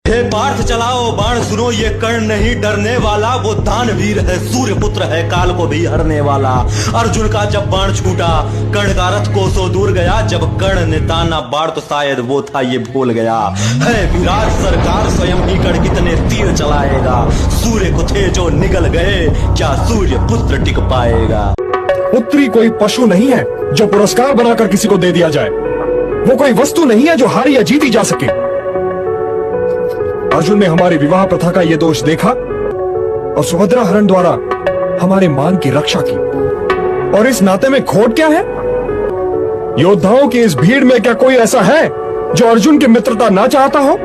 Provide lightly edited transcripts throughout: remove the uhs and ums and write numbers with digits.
हे पार्थ चलाओ बाण सुनो ये कर्ण नहीं डरने वाला, वो दानवीर है सूर्य पुत्र है काल को भी हरने वाला। अर्जुन का जब बाण छूटा कर्ण का रथ कोसों दूर गया, जब कर्ण ने ताना बाण तो शायद वो था ये भूल गया। है विराट सरकार स्वयं ही कर्ण कितने तीर चलाएगा, सूर्य को थे जो निगल गए क्या सूर्य पुत्र टिक पाएगा। पुत्री कोई पशु नहीं है जो पुरस्कार बनाकर किसी को दे दिया जाए, वो कोई वस्तु नहीं है जो हारी या जीती जा सके। अर्जुन ने हमारी विवाह प्रथा का ये दोष देखा और सुभद्रा हरण द्वारा हमारे मान की रक्षा की, और इस नाते में खोट क्या है? योद्धाओं की इस भीड़ में क्या कोई ऐसा है जो अर्जुन की मित्रता ना चाहता हो?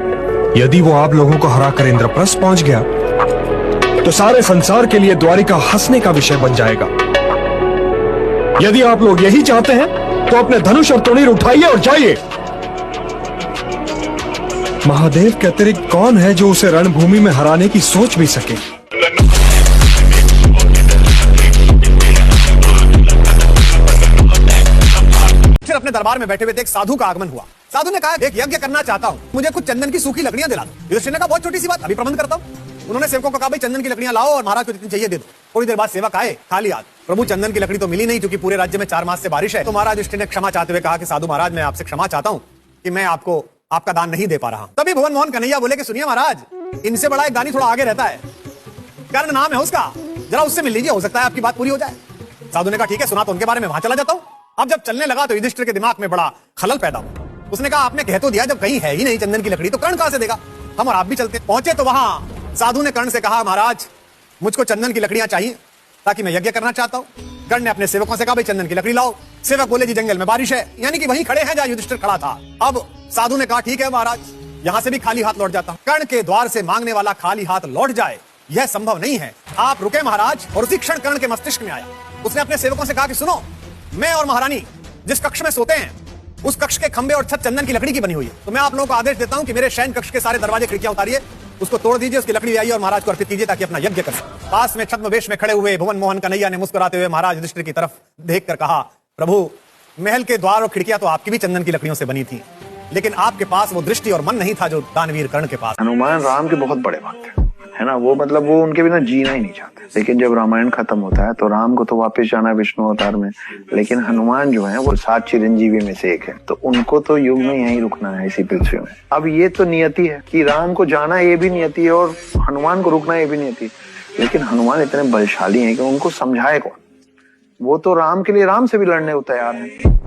यदि वो आप लोगों को हराकर इंद्रप्रस्थ पहुंच गया तो सारे संसार के लिए द्वारिका हंसने का विषय बन जाएगा। यदि आप लोग यही चाहते हैं तो अपने धनुष और तोड़ीर उठाइए और जाइए। महादेव के अतिरिक्त कौन है जो उसे रणभूमि में हराने की सोच भी सके? फिर अपने दरबार में बैठे हुए एक साधु का आगमन हुआ। साधु ने कहा एक यज्ञ करना चाहता हूँ, मुझे कुछ चंदन की सूखी लकड़ियां दिला दो। युधिष्ठिर ने कहा बहुत छोटी सी बात, अभी प्रबंध करता हूँ। उन्होंने सेवकों को कहा भाई चंदन की लकड़ियां लाओ और महाराज को जितनी चाहिए दे दो। थोड़ी देर बाद सेवक आए खाली हाथ। प्रभु चंदन की लकड़ी तो मिली नहीं क्योंकि पूरे राज्य में 4 मास से बारिश है। तो महाराज युधिष्ठिर ने क्षमा चाहते हुए कहा कि साधु महाराज मैं आपसे क्षमा चाहता हूँ कि मैं आपको आपका दान नहीं दे पा रहा हूं। तभी भुवन मोहन कन्हैया बोले कि सुनिए महाराज, इनसे बड़ा एक दानी थोड़ा आगे रहता है, कर्ण नाम है उसका, जरा उससे मिल लीजिए, हो सकता है आपकी बात पूरी हो जाए। साधु ने कहा ठीक है, सुना तो उनके बारे में, वहां चला जाता हूं। अब जब चलने लगा तो युधिष्ठिर के दिमाग में बड़ा खलल पैदा हुआ। उसने कहा आपने कह तो दिया, जब कहीं है ही नहीं चंदन की लकड़ी तो कर्ण कहां से देगा, हम और आप भी चलते। पहुंचे तो वहां साधु ने कर्ण से कहा महाराज मुझको चंदन की लकड़ियां चाहिए ताकि मैं यज्ञ करना चाहता हूं। कर्ण ने अपने सेवकों से कहा भाई चंदन की लकड़ी लाओ। सेवक बोले जी जंगल में बारिश है, यानी कि वहीं खड़े हैं जहां युधिष्ठिर खड़ा था। अब साधु ने कहा ठीक है महाराज, यहां से भी खाली हाथ लौट जाता हूं। कर्ण के द्वार से मांगने वाला खाली हाथ लौट जाए यह संभव नहीं है, आप रुके महाराज। और उसी क्षण कर्ण के मस्तिष्क में आया। उसने अपने सेवकों से कहा कि सुनो, मैं और महारानी जिस कक्ष में सोते हैं उस कक्ष के खंबे और छत चंदन की लकड़ी की बनी हुई है, तो मैं आप लोगों को आदेश देता हूं कि मेरे शयन कक्ष के सारे दरवाजे खिड़कियां उतारिए, उसको तोड़ दीजिए, उसकी लकड़ी ले आइए और महाराज को अर्पित कीजिए ताकि अपना यज्ञ कर सके। पास में छद्मवेश में खड़े हुए भुवन मोहन कन्हैया ने मुस्कुराते हुए महाराज युधिष्ठिर की तरफ देखकर कहा प्रभु महल के द्वार और खिड़कियां तो आपकी भी चंदन की लकड़ियों से बनी थी, लेकिन आपके पास वो दृष्टि और मन नहीं था जो दानवीर कर्ण के पास। हनुमान राम के बहुत बड़े भक्त है ना, वो मतलब वो उनके बिना जीना ही नहीं चाहते। लेकिन जब रामायण खत्म होता है तो राम को तो वापस जाना है विष्णु अवतार में, लेकिन हनुमान जो है वो 7 चिरंजीवी में से एक है, तो उनको तो युग में यहीं रुकना है इसी पृथ्वी में। अब ये तो नियति है कि राम को जाना ये भी नियति है और हनुमान को रुकना ये भी नियति है, लेकिन हनुमान इतने बलशाली हैं कि उनको समझाए कौन। वो तो राम के लिए राम से भी लड़ने को तैयार है।